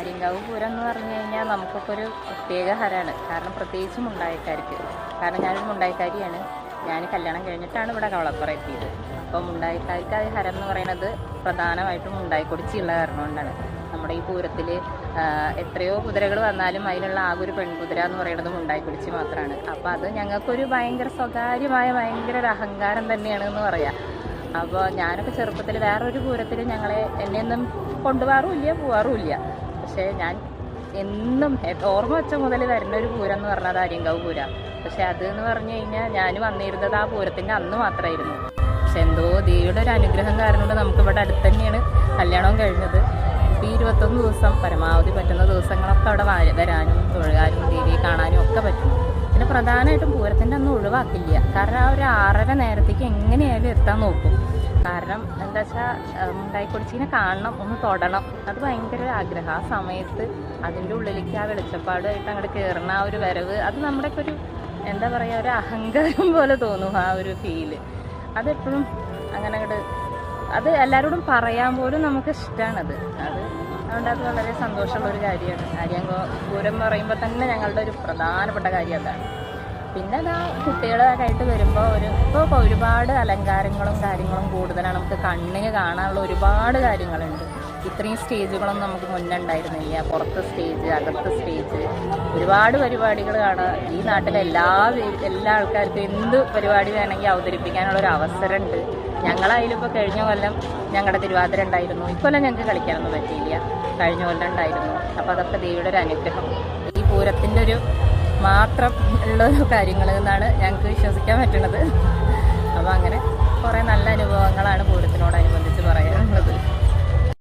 ആര്യങ്കാവ് പൂരം എന്ന് പറഞ്ഞു കഴിഞ്ഞാൽ നമുക്കൊക്കെ ഒരു പ്രത്യേക ഹരമാണ്. കാരണം പ്രത്യേകിച്ചും മുണ്ടായിക്കാർക്ക്. കാരണം ഞാനൊരു മുണ്ടായിക്കാരിയാണ്. ഞാൻ കല്യാണം കഴിഞ്ഞിട്ടാണ് ഇവിടെ കവളപ്പുറ എത്തിയത്. അപ്പോൾ മുണ്ടായിക്കാർക്ക് അത് ഹരം എന്ന് പറയുന്നത് പ്രധാനമായിട്ടും മുണ്ടായിക്കൊടിച്ചുള്ള കാരണം കൊണ്ടാണ്. നമ്മുടെ ഈ പൂരത്തിൽ എത്രയോ കുതിരകൾ വന്നാലും അതിലുള്ള ആകെ ഒരു പെൺകുതിര എന്ന് പറയുന്നത് മുണ്ടായിക്കൊടിച്ച് മാത്രമാണ്. അപ്പോൾ അത് ഞങ്ങൾക്കൊരു ഭയങ്കര സ്വകാര്യമായ ഭയങ്കര ഒരു അഹങ്കാരം തന്നെയാണ് എന്ന് പറയാം. അപ്പോൾ ഞാനൊക്കെ ചെറുപ്പത്തിൽ വേറൊരു പൂരത്തിൽ എന്നെയൊന്നും കൊണ്ടുപോകാറുമില്ല, പോകാറുമില്ല. പക്ഷേ ഞാൻ എന്നും ഓർമ്മ വെച്ച മുതൽ വരുന്ന ഒരു പൂരം എന്ന് പറഞ്ഞാൽ ആര്യങ്കാവ് പൂരം. പക്ഷെ അത് എന്ന് പറഞ്ഞു കഴിഞ്ഞാൽ ഞാൻ വന്നിരുന്നത് ആ പൂരത്തിൻ്റെ അന്ന് മാത്രമായിരുന്നു. പക്ഷെ എന്തോ ദേവിയുടെ ഒരു അനുഗ്രഹം കാരണം കൊണ്ട് നമുക്കിവിടെ അടുത്ത് തന്നെയാണ് കല്യാണവും കഴിഞ്ഞത്. ഇപ്പോൾ ഈ 21 ദിവസം പരമാവധി പറ്റുന്ന ദിവസങ്ങളൊക്കെ അവിടെ വരാനും തൊഴുകാനും ദേവിയെ കാണാനും ഒക്കെ പറ്റും. പിന്നെ പ്രധാനമായിട്ടും പൂരത്തിൻ്റെ അന്ന് ഒഴിവാക്കില്ല. കാരണം ആ ഒരു 6:30 നേരത്തേക്ക് എങ്ങനെയായാലും എത്താൻ നോക്കും. കാരണം എന്താ വെച്ചാൽ മുണ്ടായിക്കൊടിച്ചിനെ കാണണം, ഒന്ന് തൊടണം, അത് ഭയങ്കര ഒരു ആഗ്രഹം. ആ സമയത്ത് അതിൻ്റെ ഉള്ളിലേക്ക് ആ വെളിച്ചപ്പാടുമായിട്ട് അങ്ങോട്ട് കയറുന്ന ആ ഒരു വരവ്, അത് നമ്മുടെയൊക്കെ ഒരു എന്താ പറയുക, ഒരു അഹങ്കാരം പോലെ തോന്നും. ആ ഒരു ഫീല് അതെപ്പോഴും അങ്ങനെ അത് എല്ലാവരോടും പറയാൻ പോലും നമുക്ക് ഇഷ്ടമാണത്. അതുകൊണ്ട് അത് വളരെ സന്തോഷമുള്ളൊരു കാര്യമാണ്. ആര്യങ്കാവ് പൂരം പറയുമ്പോൾ തന്നെ ഞങ്ങളുടെ ഒരു പ്രധാനപ്പെട്ട കാര്യം അതാണ്. പിന്നെ അതാ കുട്ടികളൊക്കെ ആയിട്ട് വരുമ്പോൾ ഇപ്പോൾ ഒരുപാട് അലങ്കാരങ്ങളും കാര്യങ്ങളും കൂടുതലാണ്. നമുക്ക് കണ്ണിന് കാണാനുള്ള ഒരുപാട് കാര്യങ്ങളുണ്ട്. ഇത്രയും സ്റ്റേജുകളൊന്നും നമുക്ക് മുന്നേ ഉണ്ടായിരുന്നില്ല. പുറത്ത് സ്റ്റേജ്, അകത്ത് സ്റ്റേജ്, ഒരുപാട് പരിപാടികൾ കാണാം. ഈ നാട്ടിലെ എല്ലാ ആൾക്കാർക്കും എന്ത് പരിപാടി വേണമെങ്കിൽ അവതരിപ്പിക്കാനുള്ളൊരു അവസരമുണ്ട്. ഞങ്ങളതിലിപ്പോൾ കഴിഞ്ഞ കൊല്ലം ഞങ്ങളുടെ തിരുവാതിര ഉണ്ടായിരുന്നു. ഇക്കൊല്ലം ഞങ്ങൾക്ക് കളിക്കാനൊന്നും പറ്റിയില്ല, കഴിഞ്ഞ കൊല്ലം ഉണ്ടായിരുന്നു. അപ്പോൾ അതൊക്കെ ദേവിയുടെ ഒരു അനുഗ്രഹം, ഈ പൂരത്തിൻ്റെ ഒരു മാത്രം ഉള്ളൊരു കാര്യങ്ങൾ എന്നാണ് ഞങ്ങൾക്ക് വിശ്വസിക്കാൻ പറ്റുന്നത്. അപ്പോൾ അങ്ങനെ കുറേ നല്ല അനുഭവങ്ങളാണ് പൂരത്തിനോടനുബന്ധിച്ച് പറയാനുള്ളത്.